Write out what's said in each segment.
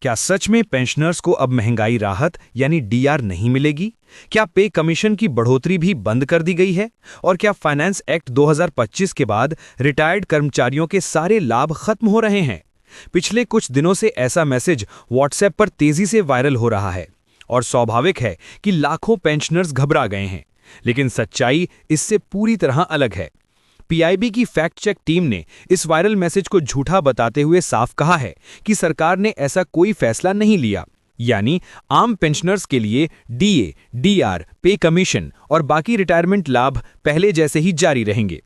क्या सच में पेंशनर्स को अब महंगाई राहत यानी डीआर नहीं मिलेगी? क्या पे कमीशन की बढ़ोतरी भी बंद कर दी गई है? और क्या फाइनेंस एक्ट 2025 के बाद रिटायर्ड कर्मचारियों के सारे लाभ खत्म हो रहे हैं? पिछले कुछ दिनों से ऐसा मैसेज व्हाट्सएप पर तेजी से वायरल हो रहा है और स्वाभाविक है कि लाखों पेंशनर्स घबरा गए हैं। लेकिन सच्चाई इससे पूरी तरह अलग है। पीआईबी की फैक्ट चेक टीम ने इस वायरल मैसेज को झूठा बताते हुए साफ कहा है कि सरकार ने ऐसा कोई फैसला नहीं लिया। यानी आम पेंशनर्स के लिए डीए, डीआर, पे कमीशन और बाकी रिटायरमेंट लाभ पहले जैसे ही जारी रहेंगे।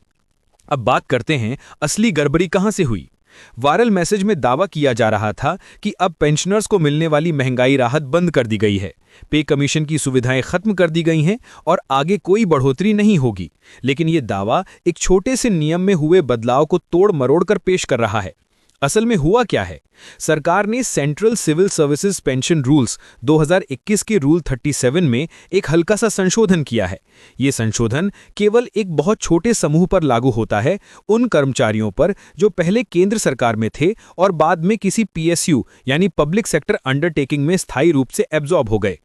अब बात करते हैं असली गड़बड़ी कहां से हुई। वायरल मैसेज में दावा किया जा रहा था कि अब पेंशनर्स को मिलने वाली महंगाई राहत बंद कर दी गई है, पे कमीशन की सुविधाएं खत्म कर दी गई हैं और आगे कोई बढ़ोतरी नहीं होगी। लेकिन यह दावा एक छोटे से नियम में हुए बदलाव को तोड़ मरोड़ कर पेश कर रहा है। असल में हुआ क्या है? सरकार ने central civil services pension rules 2021 के रूल 37 में एक हल्का सा संशोधन किया है। ये संशोधन केवल एक बहुत छोटे समूह पर लागू होता है, उन कर्मचारियों पर जो पहले केंद्र सरकार में थे और बाद में किसी पीएसयू यानी पब्लिक सेक्टर अंडरटेकिंग में स्थायी रूप से एब्जॉर्ब हो गए।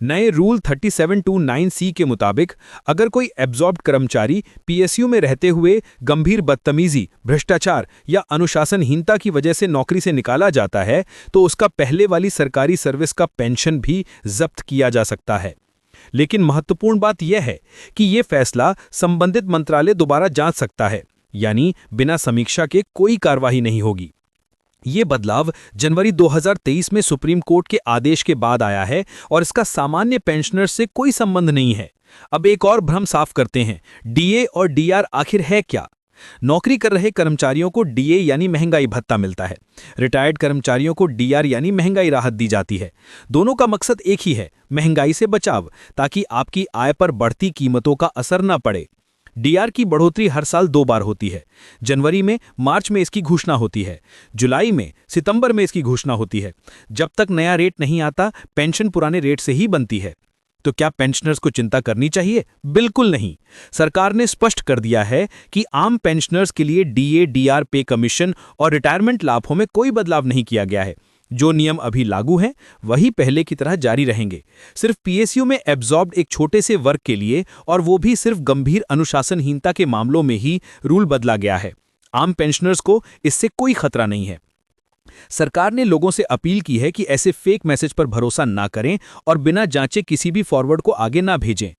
नए रूल 3729C के मुताबिक अगर कोई एब्जॉर्ब्ड कर्मचारी पीएसयू में रहते हुए गंभीर बदतमीजी, भ्रष्टाचार या अनुशासनहीनता की वजह से नौकरी से निकाला जाता है तो उसका पहले वाली सरकारी सर्विस का पेंशन भी जब्त किया जा सकता है। लेकिन महत्वपूर्ण बात यह है कि यह फैसला संबंधित मंत्रालय दोबारा जांच सकता है, यानी बिना समीक्षा के कोई कार्रवाई नहीं होगी। ये बदलाव जनवरी 2023 में सुप्रीम कोर्ट के आदेश के बाद आया है और इसका सामान्य पेंशनर्स से कोई संबंध नहीं है। अब एक और भ्रम साफ करते हैं, डीए और डीआर आखिर है क्या? नौकरी कर रहे कर्मचारियों को डीए यानी महंगाई भत्ता मिलता है, रिटायर्ड कर्मचारियों को डीआर यानी महंगाई राहत दी जाती है। दोनों का मकसद एक ही है, महंगाई से बचाव, ताकि आपकी आय पर बढ़ती कीमतों का असर न पड़े। डीआर की बढ़ोतरी हर साल 2 बार होती है। जनवरी में, मार्च में इसकी घोषणा होती है, जुलाई में, सितंबर में इसकी घोषणा होती है। जब तक नया रेट नहीं आता, पेंशन पुराने रेट से ही बनती है। तो क्या पेंशनर्स को चिंता करनी चाहिए? बिल्कुल नहीं। सरकार ने स्पष्ट कर दिया है कि आम पेंशनर्स के लिए डीए, डीआर, पे कमीशन और रिटायरमेंट लाभों में कोई बदलाव नहीं किया गया है। जो नियम अभी लागू हैं वही पहले की तरह जारी रहेंगे। सिर्फ पीएसयू में एब्जॉर्ब्ड एक छोटे से वर्ग के लिए, और वो भी सिर्फ गंभीर अनुशासनहीनता के मामलों में ही रूल बदला गया है। आम पेंशनर्स को इससे कोई खतरा नहीं है। सरकार ने लोगों से अपील की है कि ऐसे फेक मैसेज पर भरोसा ना करें और बिना जांचे किसी भी फॉरवर्ड को आगे ना भेजें।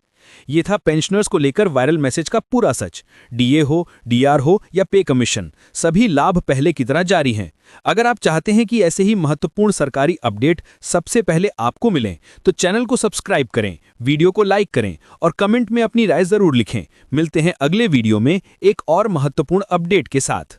ये था पेंशनर्स को लेकर वायरल मैसेज का पूरा सच। डीए हो, डीआर हो या पे कमीशन, सभी लाभ पहले की तरह जारी हैं। अगर आप चाहते हैं कि ऐसे ही महत्वपूर्ण सरकारी अपडेट सबसे पहले आपको मिलें, तो चैनल को सब्सक्राइब करें, वीडियो को लाइक करें और कमेंट में अपनी राय जरूर लिखें। मिलते हैं अगले वीडियो में एक और महत्वपूर्ण अपडेट के साथ।